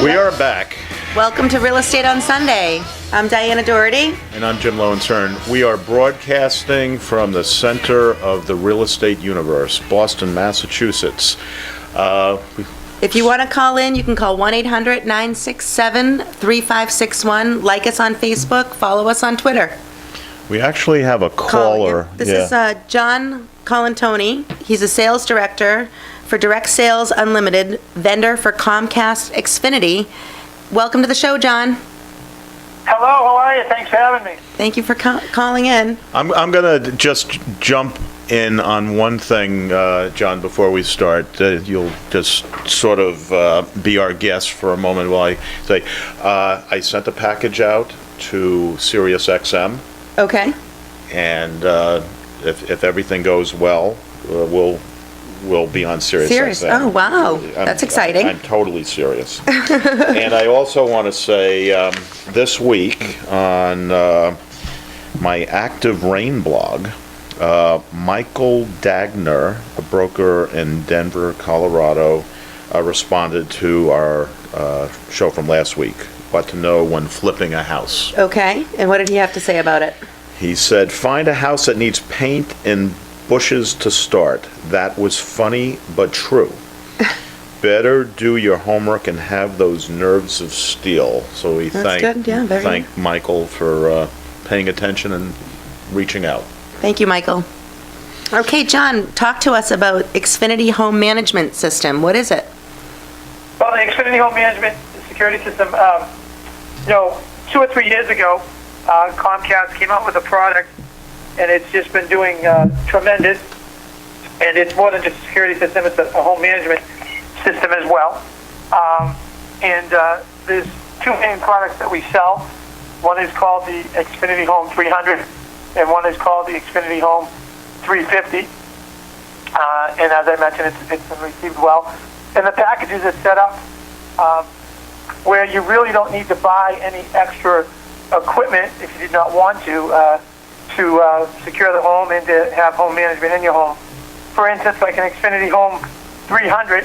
We are back. Welcome to Real Estate on Sunday. I'm Diana Doherty. And I'm Jim Lowenstern. We are broadcasting from the center of the real estate universe, Boston, Massachusetts. If you want to call in, you can call 1-800-967-3561. Like us on Facebook. Follow us on Twitter. We actually have a caller. This is John Colantoni. He's a sales director for Direct Sales Unlimited, vendor for Comcast Xfinity. Welcome to the show, John. Hello, how are you? Thanks for having me. Thank you for calling in. I'm going to just jump in on one thing, John, before we start. You'll just sort of be our guest for a moment while I say, I sent a package out to SiriusXM. Okay. And if everything goes well, we'll be on SiriusXM. Oh, wow. That's exciting. I'm totally serious. And I also want to say, this week on my Active Rain blog, Michael Dagner, a broker in Denver, Colorado, responded to our show from last week, What to Know When Flipping a House. Okay. And what did he have to say about it? He said, find a house that needs paint and bushes to start. That was funny, but true. Better do your homework and have those nerves of steel. So we thank Michael for paying attention and reaching out. Thank you, Michael. Okay, John, talk to us about Xfinity Home Management System. What is it? Well, the Xfinity Home Management security system, 2 or 3 years ago, Comcast came out with a product, and it's just been doing tremendous. And it's more than just a security system; it's a home management system as well. There's two main products that we sell. One is called the Xfinity Home 300, and one is called the Xfinity Home 350. And as I mentioned, it's been received well. And the packages are set up where you really don't need to buy any extra equipment if you did not want to secure the home and to have home management in your home. For instance, like an Xfinity Home 300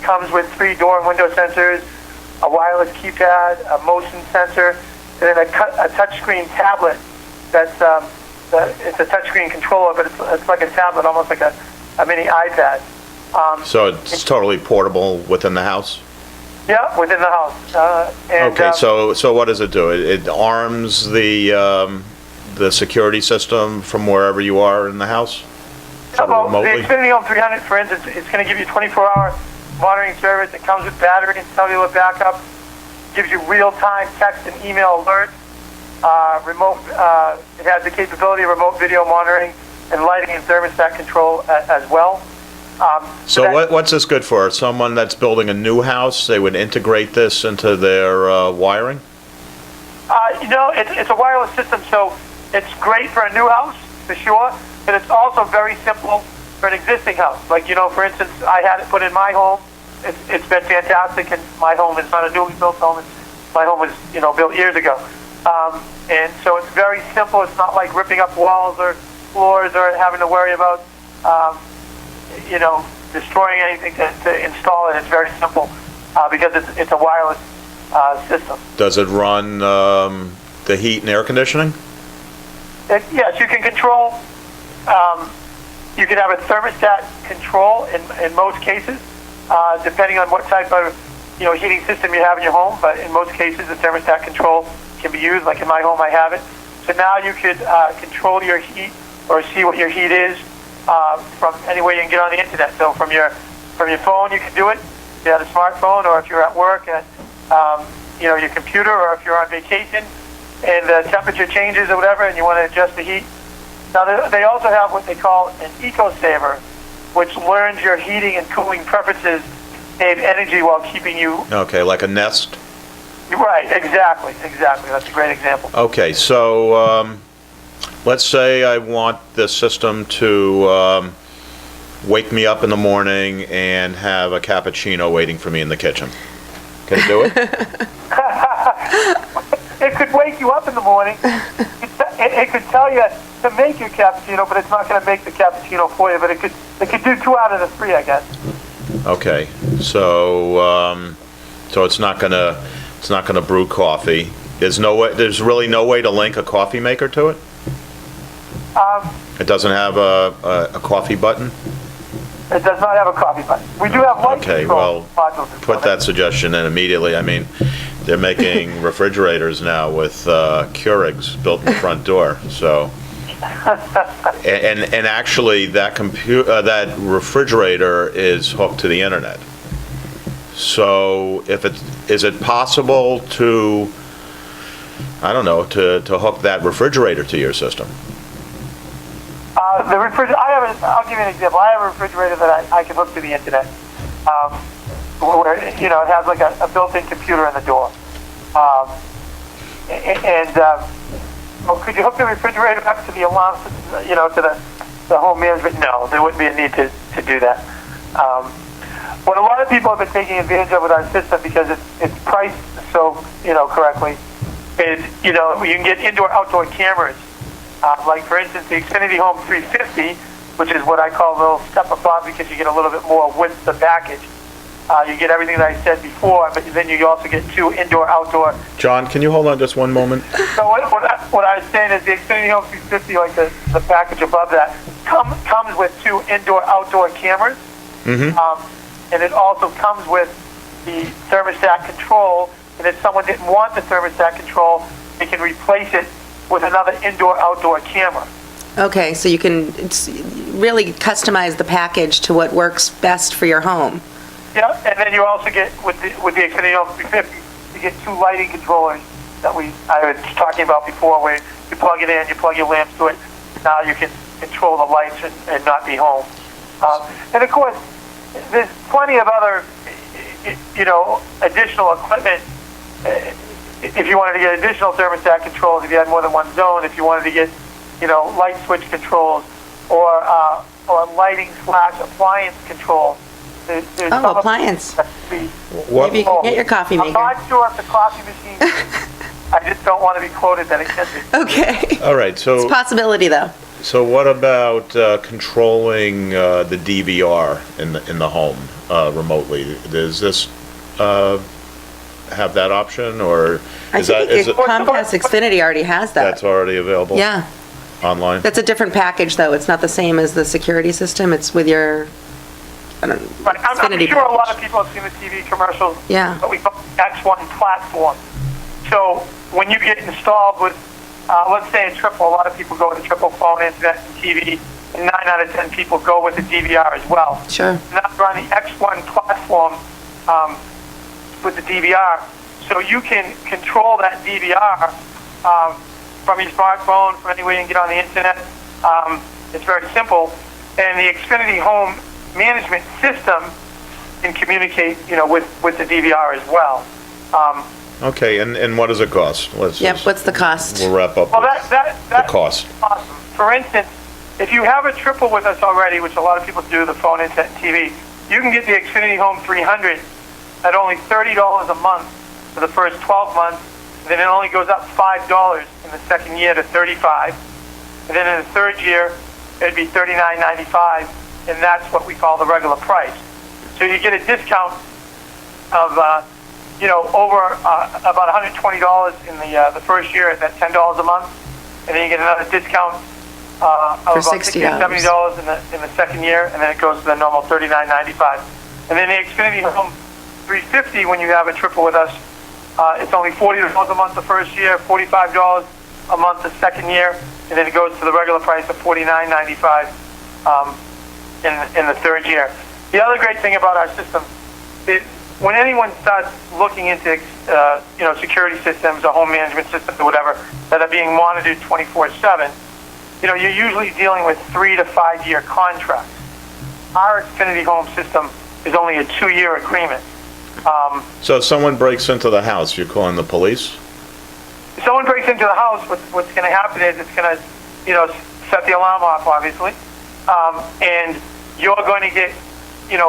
comes with 3 door and window sensors, a wireless keypad, a motion sensor, and then a touchscreen tablet. It's a touchscreen controller, but it's like a tablet, almost like a mini iPad. So it's totally portable within the house? Yeah, within the house. So what does it do? It arms the security system from wherever you are in the house? Well, the Xfinity Home 300, for instance, it's going to give you 24-hour monitoring service. It comes with battery and cellular backup. Gives you real-time text and email alerts. It has the capability of remote video monitoring and lighting and thermostat control as well. What's this good for? Someone that's building a new house, they would integrate this into their wiring? It's a wireless system, so it's great for a new house, for sure, but it's also very simple for an existing house. Like, for instance, I had it put in my home. It's been fantastic, and my home is not a newly built home. My home was, built years ago. And so it's very simple. It's not like ripping up walls or floors or having to worry about destroying anything to install it. It's very simple because it's a wireless system. Does it run the heat and air conditioning? Yes, you can control. You can have a thermostat control in most cases, depending on what type of heating system you have in your home. But in most cases, the thermostat control can be used. Like in my home, I have it. So now you could control your heat or see what your heat is. From anywhere you can get on the internet. So from your phone you can do it. If you have a smartphone, or if you're at work at your computer, or if you're on vacation and the temperature changes or whatever, and you want to adjust the heat. Now they also have what they call an eco-saver, which learns your heating and cooling preferences, save energy while keeping you. Okay, like a Nest. Right. Exactly. That's a great example. Okay, so. Let's say I want the system to wake me up in the morning and have a cappuccino waiting for me in the kitchen. Can it do it? It could wake you up in the morning. It could tell you to make your cappuccino, but it's not going to make the cappuccino for you. But it could do 2 out of the 3, I guess. Okay, so So it's not gonna brew coffee. There's really no way to link a coffee maker to it? It doesn't have a coffee button? It does not have a coffee button. We do have light Okay, control well, modules. put that suggestion in immediately. I mean, they're making refrigerators now with Keurigs built in the front door, so. And actually, that refrigerator is hooked to the internet. So is it possible to, I don't know, to hook that refrigerator to your system? The refrigerator, I'll give you an example. I have a refrigerator that I can hook to the internet. Where, it has like a built-in computer in the door. Could you hook the refrigerator up to the alarm, to the home management? No, there wouldn't be a need to do that. What a lot of people have been taking advantage of with our system, because it's priced so, correctly, is, you can get indoor-outdoor cameras. Like, for instance, the Xfinity Home 350, which is what I call a little step above because you get a little bit more with the package. You get everything that I said before, but then you also get 2 indoor-outdoor. John, can you hold on just one moment? So what I was saying is the Xfinity Home 350, like the package above that, comes with 2 indoor-outdoor cameras. Mm-hmm. And it also comes with the thermostat control. And if someone didn't want the thermostat control, they can replace it with another indoor-outdoor camera. Okay, so you can really customize the package to what works best for your home. Yeah, and then you also get, with the Xfinity Home 350, you get 2 lighting controllers that I was talking about before, where you plug it in, you plug your lamps to it. Now you can control the lights and not be home. And of course, there's plenty of other, additional equipment. If you wanted to get additional thermostat controls, if you had more than one zone, if you wanted to get, light switch controls, or lighting/appliance control. There's appliance. What? Maybe you can get your coffee maker. I'm not sure if the coffee machine, I just don't want to be quoted that it can be. Okay. All right, It's a so possibility, though. what about controlling the DVR in the home remotely? Does this have that option, or I think Comcast Xfinity already has that. that's already available? Yeah. Online? That's a different package, though. It's not the same as the security system. It's with your Right. I'm Xfinity sure a lot of package. people have seen the TV commercials. Yeah. What we call the X1 platform. So when you get installed with, let's say a triple, a lot of people go with a triple phone, internet, and TV, and 9 out of 10 people go with the DVR as well. Sure. Now we're on the X1 platform with the DVR, so you can control that DVR from your smartphone, from anywhere you can get on the internet. It's very simple, and the Xfinity Home Management system can communicate, with the DVR as well. Okay, and what does it cost? What's the cost? We'll wrap up Well, with that's the cost. awesome. For instance, if you have a triple with us already, which a lot of people do, the phone, internet, and TV, you can get the Xfinity Home 300 at only $30 a month for the first 12 months. And then it only goes up $5 in the second year to $35. And then in the third year, it'd be $39.95, and that's what we call the regular price. So you get a discount of, over about $120 in the first year at that $10 a month, and then you get another discount of For about $60. $60 or $70 in the second year, and then it goes to the normal $39.95. And then the Xfinity Home 350, when you have a triple with us, it's only $40 a month the first year, $45 a month the second year, and then it goes to the regular price of $49.95 in the third year. The other great thing about our system is when anyone starts looking into security systems or home management systems or whatever that are being monitored 24/7, you're usually dealing with 3 to 5 year contracts. Our Xfinity Home system is only a 2-year agreement. So if someone breaks into the house, you're calling the police? If someone breaks into the house, what's going to happen is it's going to, set the alarm off, obviously, and you're going to get,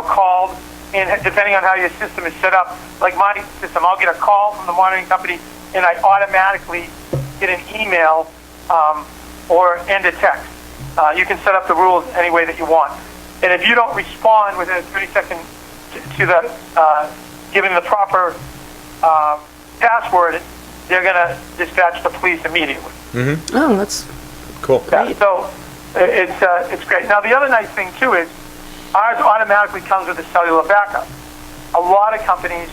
called. And depending on how your system is set up, like my system, I'll get a call from the monitoring company, and I automatically get an email or a text. You can set up the rules any way that you want. And if you don't respond within a 30-second to the given the proper password, they're going to dispatch the police immediately. Oh, that's Cool. Yeah, so it's great. Now, the other nice thing, too, is ours automatically comes with a cellular backup. A lot of companies,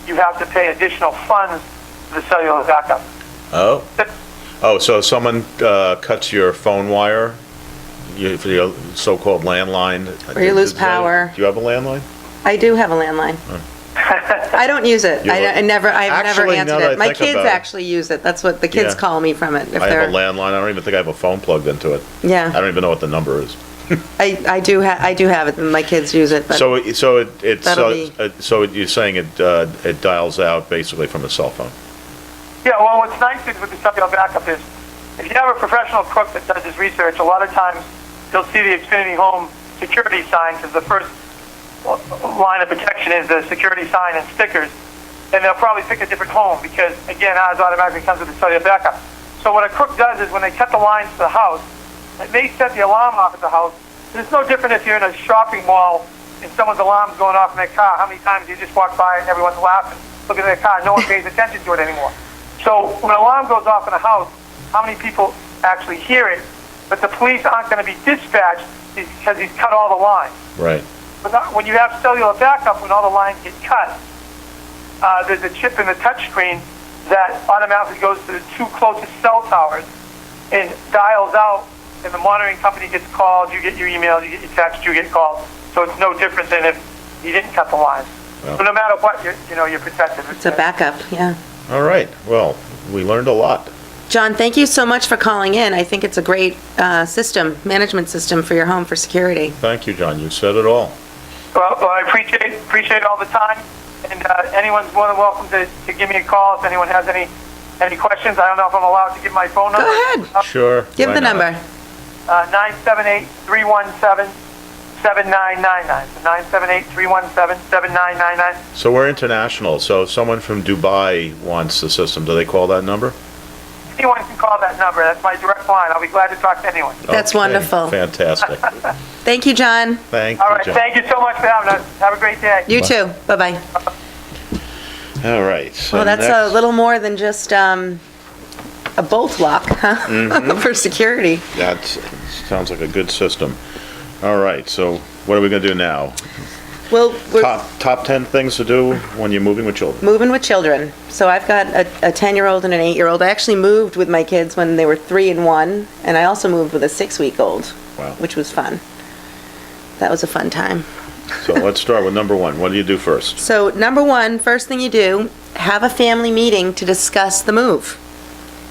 you have to pay additional funds for the cellular backup. Oh. Oh, so if someone cuts your phone wire, for your so-called landline. Or you lose is that- power. Do you have a landline? I do have a landline. I don't use it. You- I've never Actually, now answered that I it. My think kids about it- actually use it. That's what the kids Yeah. call me from it. If I they're, have a landline. I don't even think I have a phone plugged into it. I yeah, don't even know what the number is. I do have it. And my kids use it. But So you're saying it dials out basically from a cell phone? Yeah, well, what's nice is with the cellular backup is, if you have a professional crook that does his research, a lot of times he'll see the Xfinity Home security sign, because the first line of protection is the security sign and stickers, and they'll probably pick a different home, because, again, ours automatically comes with the cellular backup. So what a crook does is when they cut the lines to the house, it may set the alarm off at the house. It's no different if you're in a shopping mall and someone's alarm's going off in their car. How many times you just walk by and everyone's laughing, looking at their car, no one pays attention to it anymore. So when an alarm goes off in a house, how many people actually hear it? But the police aren't going to be dispatched because he's cut all the lines. Right. But when you have cellular backup, when all the lines get cut, there's a chip in the touchscreen that automatically goes to the two closest cell towers and dials out, and the monitoring company gets called, you get your emails, you get your text, you get called. So it's no different than if you didn't cut the lines. Well. So no matter what, you're protected. it's a backup. Yeah. All right. Well, we learned a lot. John, thank you so much for calling in. I think it's a great management system for your home for security. Thank you, John. You said it all. Well, I appreciate all the time, and anyone's more than welcome to give me a call if anyone has any questions. I don't know if I'm allowed to give my phone number. Go ahead. Sure. Give why the not? number. 978-317-7999. So 978-317-7999. So we're international. So if someone from Dubai wants the system, do they call that number? Anyone can call that number. That's my direct line. I'll be glad to talk to anyone. That's Okay, wonderful. Fantastic. Thank you, John. Thank All you, right. John. Thank you so much for having us. Have a great day. You too. Bye-bye. All right. So Well, that's next- a little more than just a bolt lock, huh? For security. That sounds like a good system. All right. So what are we going to do now? Well, we're Top 10 things to do when you're moving with children. moving with children. So I've got a 10-year-old and an 8-year-old. I actually moved with my kids when they were 3 and 1, and I also moved with a 6-week-old, Wow. which was fun. That was a fun time. So let's start with number one. What do you do first? So number one, first thing you do, have a family meeting to discuss the move.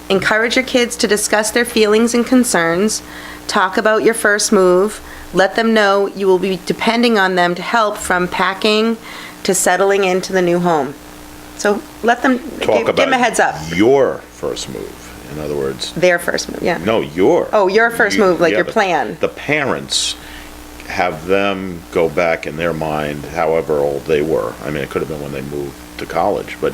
Encourage your kids to discuss their feelings and concerns. Talk about your first move. Let them know you will be depending on them to help from packing to settling into the new home. So let them, Talk give them a heads up. your first move. In other words, Their first move, yeah. no, your. Oh, your first move, like your plan. The parents have them go back in their mind, however old they were. I mean, it could have been when they moved to college, but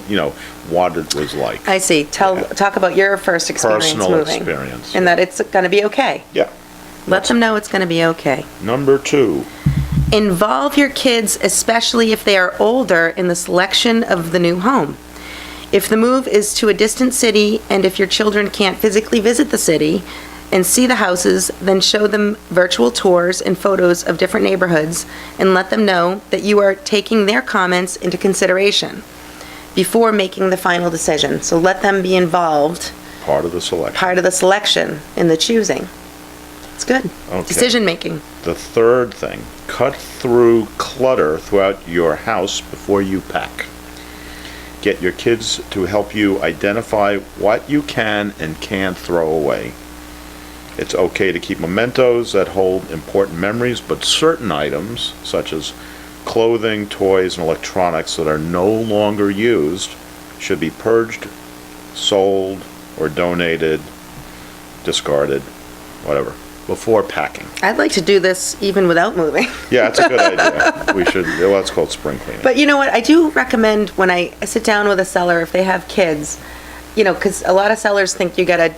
what it was like. I see. Talk about your first experience Personal moving. experience. And that it's going to be okay. Yeah. Let them know it's going to be okay. Number two. Involve your kids, especially if they are older, in the selection of the new home. If the move is to a distant city, and if your children can't physically visit the city and see the houses, then show them virtual tours and photos of different neighborhoods, and let them know that you are taking their comments into consideration before making the final decision. So let them be involved, Part of the selection. part of the selection in the choosing. It's good. Okay. Decision-making. The third thing, cut through clutter throughout your house before you pack. Get your kids to help you identify what you can and can't throw away. It's okay to keep mementos that hold important memories, but certain items, such as clothing, toys, and electronics that are no longer used, should be purged, sold, or donated, discarded, whatever, before packing. I'd like to do this even without moving. Yeah, that's a good idea. We should, well, that's called spring cleaning. But you know what? I do recommend when I sit down with a seller, if they have kids, because a lot of sellers think you gotta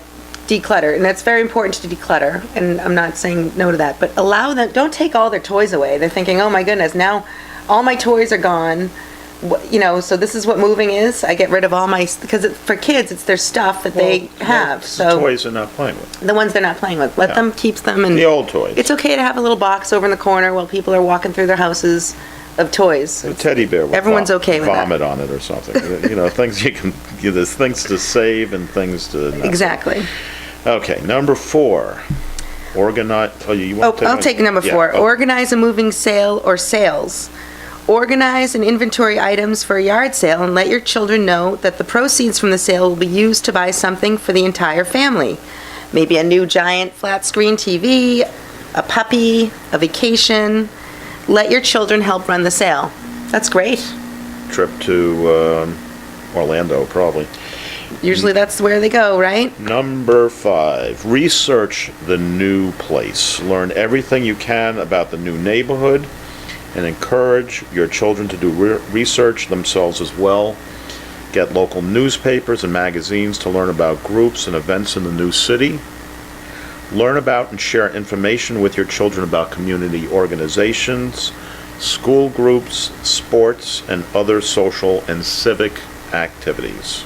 declutter, and that's very important to declutter, and I'm not saying no to that, but allow them, don't take all their toys away. They're thinking, oh my goodness, now all my toys are gone. so this is what moving is. I get rid of all my, because for kids, it's their stuff that they have, The so toys they're not playing with. the ones they're not playing with, let Yeah. them, keeps them, and The old toys. it's okay to have a little box over in the corner while people are walking through their houses of toys. A teddy bear with Everyone's okay with that. vomit on it or something. Things there's things to save and things to not. Exactly. Okay, number 4. Organize, you want to I'll take number 4. Yeah. Organize a moving sale or sales. Organize and inventory items for a yard sale and let your children know that the proceeds from the sale will be used to buy something for the entire family. Maybe a new giant flat screen TV, a puppy, a vacation. Let your children help run the sale. That's great. Trip to Orlando, probably. Usually that's where they go, right? Number 5, research the new place. Learn everything you can about the new neighborhood and encourage your children to do research themselves as well. Get local newspapers and magazines to learn about groups and events in the new city. Learn about and share information with your children about community organizations, school groups, sports, and other social and civic activities.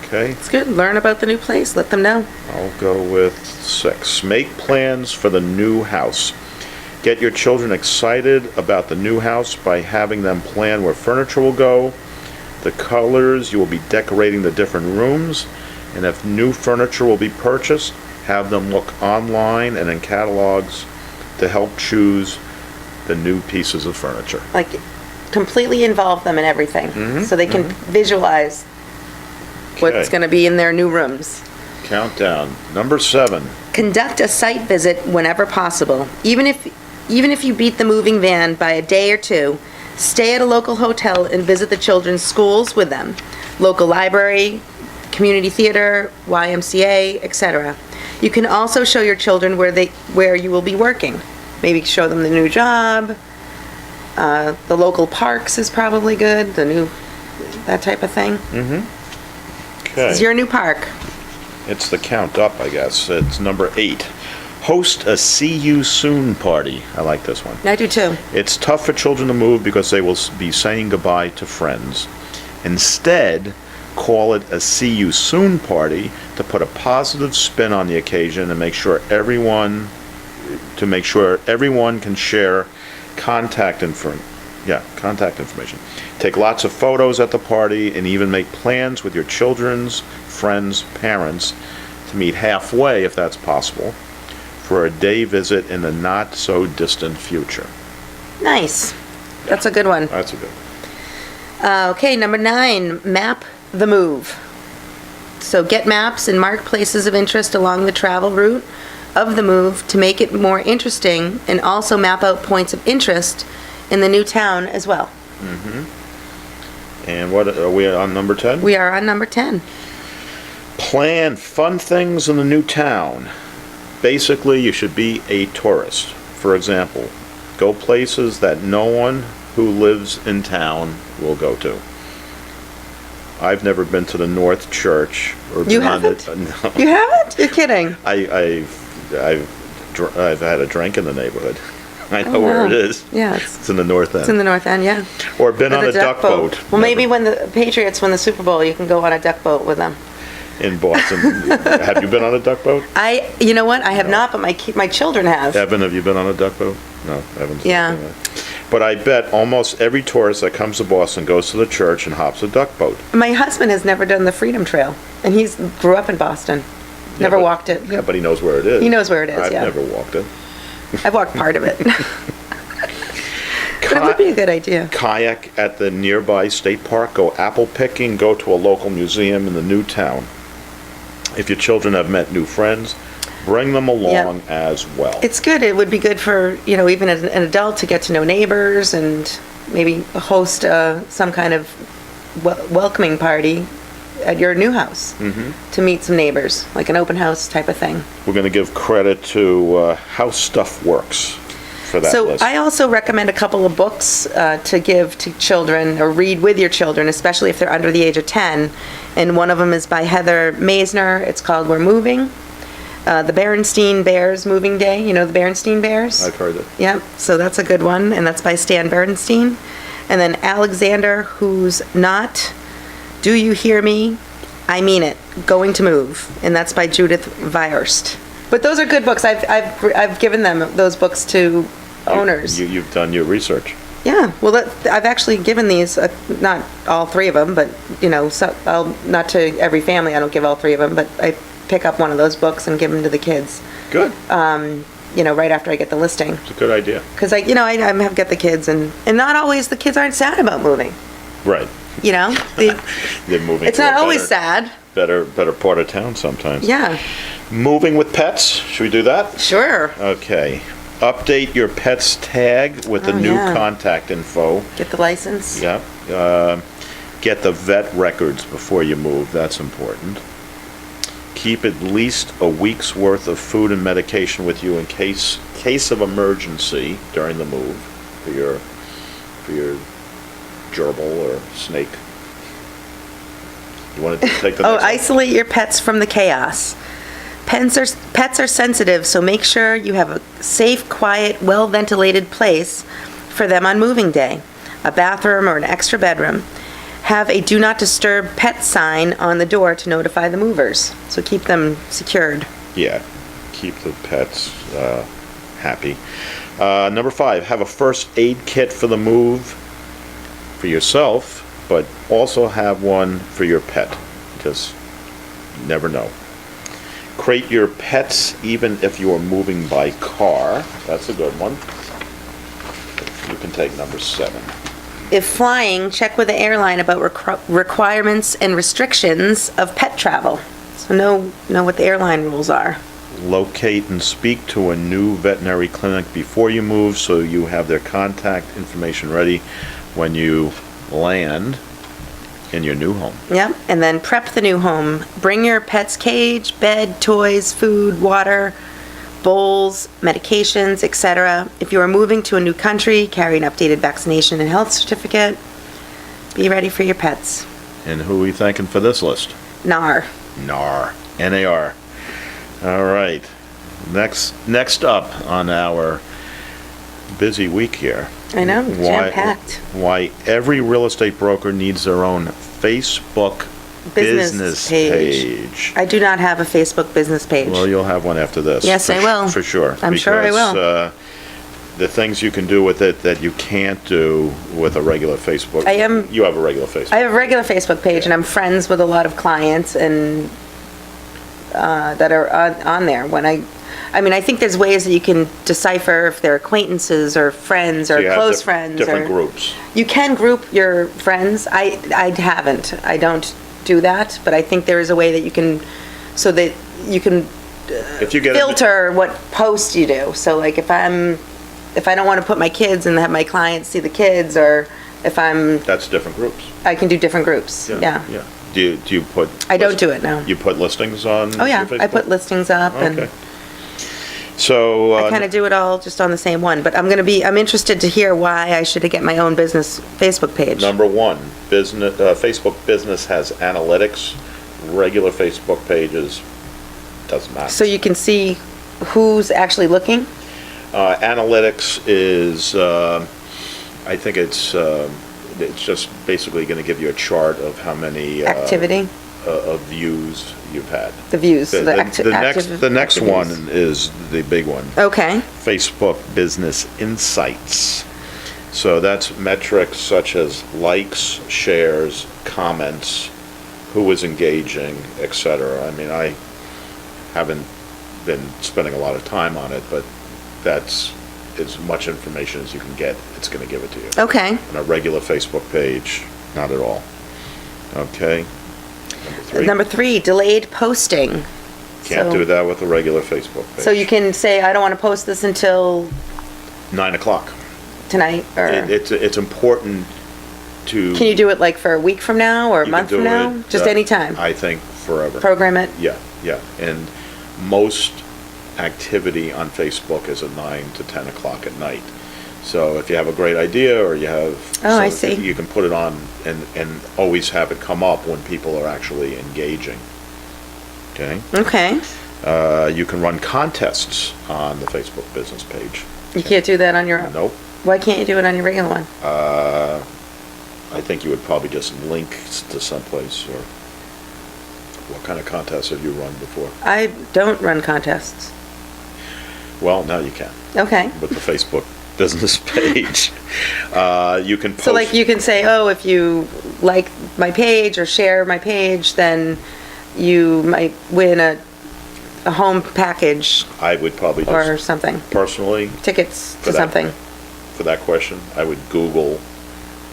Okay, It's good. Learn about the new place. Let them know. I'll go with 6. Make plans for the new house. Get your children excited about the new house by having them plan where furniture will go, the colors you will be decorating the different rooms, and if new furniture will be purchased, have them look online and in catalogs to help choose the new pieces of furniture. Like, completely involve them in everything, so they can visualize what's Okay. going to be in their new rooms. Countdown. Number 7. Conduct a site visit whenever possible. Even if you beat the moving van by a day or 2, stay at a local hotel and visit the children's schools with them. Local library, community theater, YMCA, etc. You can also show your children where you will be working. Maybe show them the new job. The local parks is probably good, that type of thing. It's Okay. your new park. It's the count up, I guess. It's number 8. Host a see you soon party. I like this one. I do too. It's tough for children to move because they will be saying goodbye to friends. Instead, call it a see you soon party to put a positive spin on the occasion and make sure everyone can share contact information. Take lots of photos at the party and even make plans with your children's friends' parents to meet halfway, if that's possible, for a day visit in the not-so-distant future. Nice. That's a good one. That's a good one. Okay, number 9, map the move. So get maps and mark places of interest along the travel route of the move to make it more interesting, and also map out points of interest in the new town as well. And what, are we on number 10? We are on number 10. Plan fun things in the new town. Basically, you should be a tourist. For example, go places that no one who lives in town will go to. I've never been to the North Church or You been on haven't? No. You haven't? You're kidding. I've had a drink in the neighborhood. I know where it wow. is. Yeah, It's in the north it's in end. the north end, yeah. Or been Or on the a duck boat. Well, maybe Never. when the Patriots win the Super Bowl, you can go on a duck boat with them. In Boston. Have you been on a duck boat? You know what? I have not, but my children have. Evan, have you been on a duck boat? No, Evan's. Yeah. But I bet almost every tourist that comes to Boston goes to the church and hops a duck boat. My husband has never done the Freedom Trail, and he's grew up in Boston. Never but- walked it. Yeah, but he knows where it is. He knows where it is, I've yeah. never walked it. I've walked part of it. But it would be a good idea. Kayak at the nearby state park, go apple picking, go to a local museum in the new town. If your children have met new friends, bring them along as well. It's good. It would be good for, even as an adult to get to know neighbors and maybe host some kind of welcoming party at your new house to meet some neighbors, like an open house type of thing. We're going to give credit to How Stuff Works for that So list. I also recommend a couple of books to give to children or read with your children, especially if they're under the age of 10. And one of them is by Heather Maisner. It's called We're Moving. The Berenstain Bears Moving Day. You know the Berenstain Bears? I've heard it. Yep, so that's a good one, and that's by Stan Bernstein. And then Alexander, who's not, Do You Hear Me? I Mean It, Going to Move. And that's by Judith Viorst. But those are good books. I've given them those books to owners. You've done your research. Yeah, well, I've actually given these, not all three of them, but, not to every family, I don't give all three of them, but I pick up one of those books and give them to the kids, Good. right after I get the listing. It's a good idea. Because, I have got the kids, and not always the kids aren't sad about moving, Right. They're moving. It's to not a always sad. Better part of town sometimes. Yeah, Moving with pets. Should we do that? sure. Okay. Update your pet's tag with the Oh, new yeah. contact info. Get the license. Yep. Get the vet records before you move. That's important. Keep at least a week's worth of food and medication with you in case of emergency during the move for your gerbil or snake. You want to take the next one? Isolate your pets from the chaos. Pets are sensitive, so make sure you have a safe, quiet, well-ventilated place for them on moving day, a bathroom or an extra bedroom. Have a Do Not Disturb pet sign on the door to notify the movers, so keep them secured. Yeah, keep the pets happy. Number 5, have a first aid kit for the move for yourself, but also have one for your pet, because you never know. Crate your pets even if you are moving by car. That's a good one. You can take number 7. If flying, check with the airline about requirements and restrictions of pet travel. So know what the airline rules are. Locate and speak to a new veterinary clinic before you move so you have their contact information ready when you land in your new home. Yep, and then prep the new home. Bring your pet's cage, bed, toys, food, water, bowls, medications, etc. If you are moving to a new country, carry an updated vaccination and health certificate. Be ready for your pets. And who are we thanking for this list? NAR. NAR. N-A-R. All right. Next up on our busy week here. I know, jam-packed. Why every real estate broker needs their own Facebook business page. I do not have a Facebook business page. Well, you'll have one after this. Yes, I will. For sure. I'm sure I will. Because the things you can do with it that you can't do with a regular Facebook. You have a regular Facebook. I have a regular Facebook page, and I'm friends with a lot of clients and that are on there. I think there's ways that you can decipher if they're acquaintances or friends or You have close friends. different groups. You can group your friends. I haven't. I don't do that, but I think there is a way that you can, so that you can If you get filter what post you do. So like if I don't want to put my kids and have my clients see the kids, or if that's different groups. I can do different groups. Yeah. Do you put? I don't do it now. You put listings on? Oh yeah, your Facebook? I put listings up and. Okay. So I kind of do it all just on the same one, but I'm interested to hear why I should get my own business Facebook page. Number 1, Facebook Business has analytics. Regular Facebook pages does not. So you can see who's actually looking? Analytics is, I think it's just basically going to give you a chart of how many Activity? Of views you've had. The views, The next active one views. is the big one. Okay. Facebook Business Insights. So that's metrics such as likes, shares, comments, who is engaging, etc. I haven't been spending a lot of time on it, but that's as much information as you can get. It's going to give it to you. Okay. On a regular Facebook page, not at all. Okay. Number 3, delayed posting. Can't do that with a regular Facebook page. So you can say, I don't want to post this until 9 o'clock. tonight, or It's important to. can you do it like for a week from now or a You month can from do now? it, Just any time? I think forever. Program it? Yeah. And most activity on Facebook is at 9 to 10 o'clock at night. So if you have a great idea or you have. Oh, I see. You can put it on and always have it come up when people are actually engaging. Okay? Okay. You can run contests on the Facebook business page. You can't do that on your own? Nope. Why can't you do it on your regular one? I think you would probably just link to someplace, or what kind of contests have you run before? I don't run contests. Well, now you can, Okay. with the Facebook business page. You can post. So like you can say, oh, if you like my page or share my page, then you might win a home package I would probably or just, something, personally, tickets For to that. something. for that question, I would Google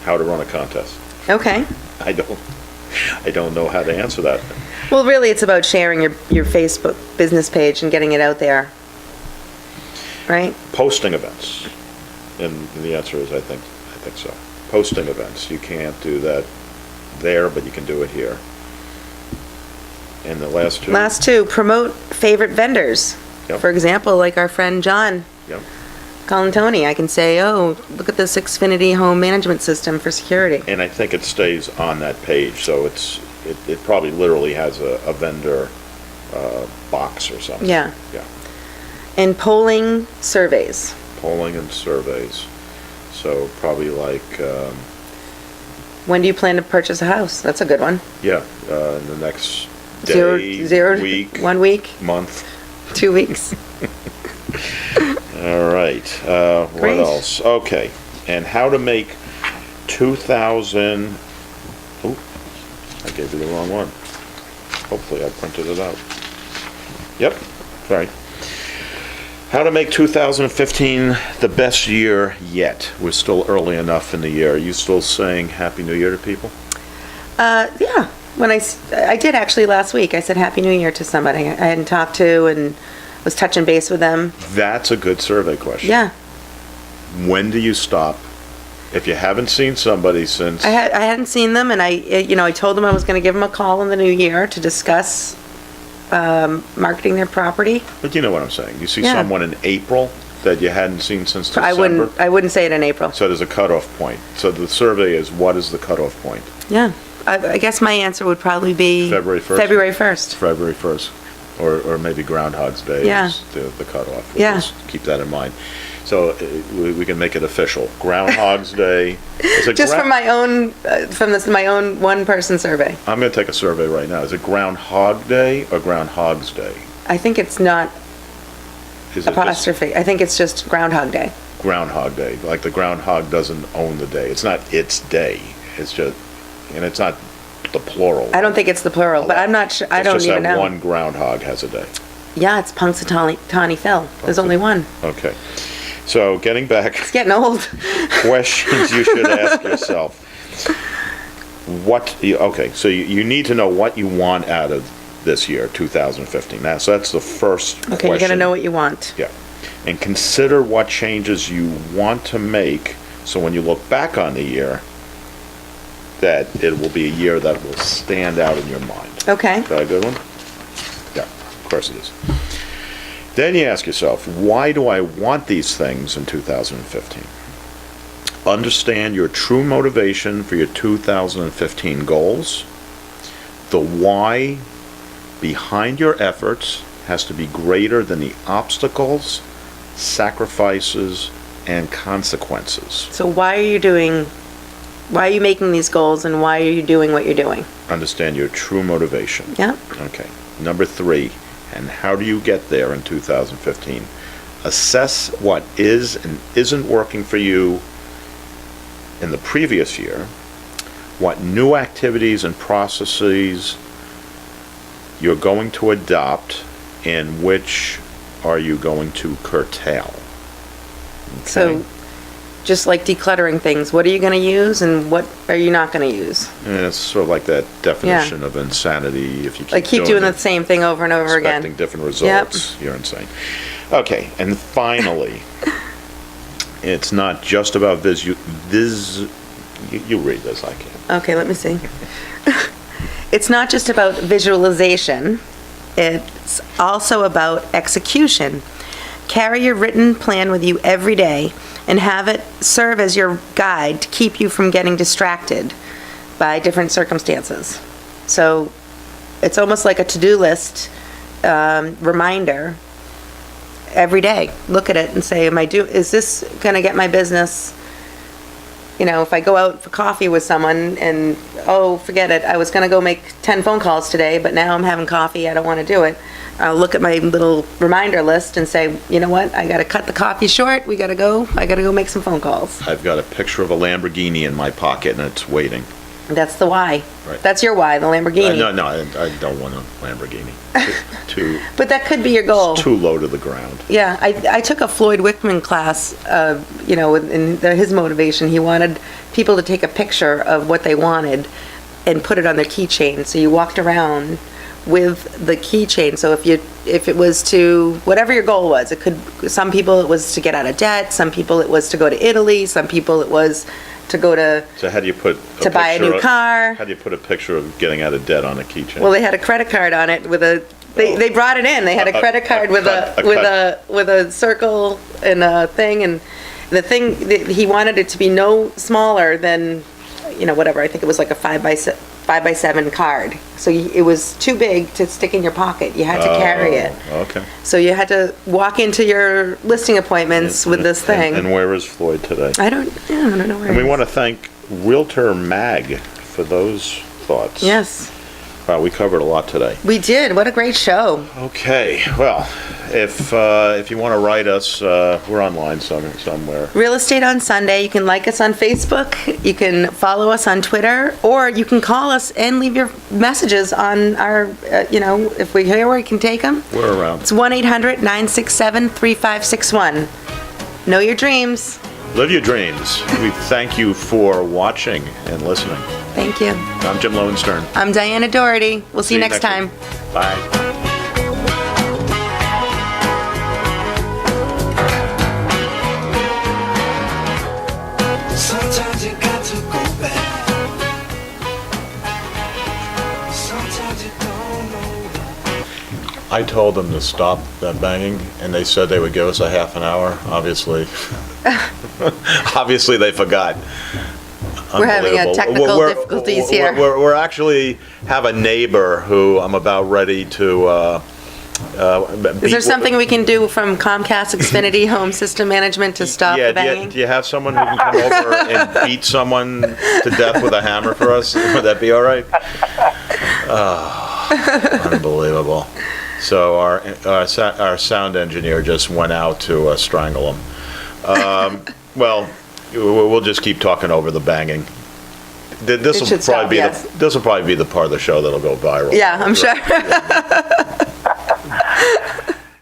how to run a contest. Okay. I don't know how to answer that. Well, really, it's about sharing your Facebook business page and getting it out there, right? Posting events, and the answer is I think so. Posting events, you can't do that there, but you can do it here. And the last two? Last two, promote favorite vendors. Yep. For example, like our friend John Yep. Colantoni, I can say, oh, look at this Xfinity Home Management system for security. And I think it stays on that page, so it probably literally has a vendor box or something. Yeah. Yeah, And polling surveys. polling and surveys. So probably like, When do you plan to purchase a house? That's a good one. in the next Zero, day, week, 1 week, month. 2 weeks. All right, what Great. else? Okay, and how to make 2000, oh, I gave you the wrong one. Hopefully I printed it out. Yep, sorry. How to make 2015 the best year yet. We're still early enough in the year. Are you still saying Happy New Year to people? Yeah, when I did actually last week, I said Happy New Year to somebody I hadn't talked to and was touching base with them. That's a good survey question. Yeah, When do you stop? If you haven't seen somebody since, I hadn't seen them, and I told them I was going to give them a call in the new year to discuss marketing their property. but you know what I'm saying. You see Yeah. someone in April that you hadn't seen since December. I wouldn't say it in April. So there's a cutoff point. So the survey is, what is the cutoff point? Yeah, I guess my answer would probably be February 1st? February 1st. February 1st, or maybe Groundhog's Day Yeah. is the cutoff. We'll Yeah. just keep that in mind. So we can make it official. Groundhog's Day. Is it Just from my own, my own one-person survey. I'm going to take a survey right now. Is it Groundhog Day or Groundhog's Day? I think it's not Is it just apostrophe. I think it's just Groundhog Day. Groundhog Day? Like the groundhog doesn't own the day. It's not its day. It's just, and it's not the plural. I don't think it's the plural, but I'm not sure, I don't even It's just that know. one groundhog has a day. Yeah, it's Punxsutawney Phil. There's only one. Okay. So getting back, It's getting old. questions you should ask yourself. Okay, so you need to know what you want out of this year, 2015. So that's the first question. Okay, you're gonna know what you want. Yeah. And consider what changes you want to make, so when you look back on the year, that it will be a year that will stand out in your mind. Okay. Is that a good one? Yeah, of course it is. Then you ask yourself, why do I want these things in 2015? Understand your true motivation for your 2015 goals. The why behind your efforts has to be greater than the obstacles, sacrifices, and consequences. So why are you making these goals and why are you doing what you're doing? Understand your true motivation. Yeah. Okay. Number 3, and how do you get there in 2015? Assess what is and isn't working for you in the previous year, what new activities and processes you're going to adopt, and which are you going to curtail. So just like decluttering things, what are you gonna use and what are you not gonna use? And it's sort of like that definition of insanity. If you Like keep doing it, the same thing over and over expecting again. different results, you're insane. Okay, and finally, it's not just about you read this, I can't. Okay, let me see. It's not just about visualization, it's also about execution. Carry your written plan with you every day and have it serve as your guide to keep you from getting distracted by different circumstances. So it's almost like a to-do list reminder every day. Look at it and say, is this going to get my business if I go out for coffee with someone and, oh, forget it, I was gonna go make 10 phone calls today, but now I'm having coffee, I don't wanna do it. I'll look at my little reminder list and say, you know what, I gotta cut the coffee short, I gotta go make some phone calls. I've got a picture of a Lamborghini in my pocket and it's waiting. That's the why. Right. That's your why, the Lamborghini. No, I don't want a Lamborghini. Too But that could be your goal. too low to the ground. Yeah, I took a Floyd Wickman class, in his motivation, he wanted people to take a picture of what they wanted and put it on their keychain. So you walked around with the keychain. So if it was to, whatever your goal was, some people it was to get out of debt, some people it was to go to Italy, some people it was to go to, So how do you put to buy a new car. How do you put a picture of getting out of debt on a keychain? Well, they had a credit card on it with they brought it in. They had a credit card with a circle and a thing, and the thing, he wanted it to be no smaller than, whatever, I think it was like a 5x7 card. So it was too big to stick in your pocket. You had to carry it. Okay. So you had to walk into your listing appointments with this thing. And where is Floyd today? I don't know where And we it is. want to thank Realtor Mag for those thoughts. Yes, Wow, we covered a lot today. we did. What a great show. Okay, well, if you want to write us, we're online somewhere. Real Estate on Sunday. You can like us on Facebook, you can follow us on Twitter, or you can call us and leave your messages on our, if we hear where we can take them. We're around. It's 1-800-967-3561. Know your dreams. Live your dreams. We thank you for watching and listening. Thank you. I'm Jim Lowenstern. I'm Diana Doherty. We'll see you next time. week. Bye. Sometimes you got to go back. Sometimes you don't know. I told them to stop that banging, and they said they would give us a half an hour. Obviously, obviously they forgot. We're having Unbelievable. technical difficulties here. We're actually have a neighbor who I'm about ready to. Is there something we can do from Comcast Xfinity Home System Management to stop the banging? Do you have someone who can come over and beat someone to death with a hammer for us? Would that be all right? Oh, unbelievable. So our sound engineer just went out to strangle him. Well, we'll just keep talking over the banging. This It should will probably stop, yes. be the part of the show that'll go viral. Yeah, I'm sure. Yeah.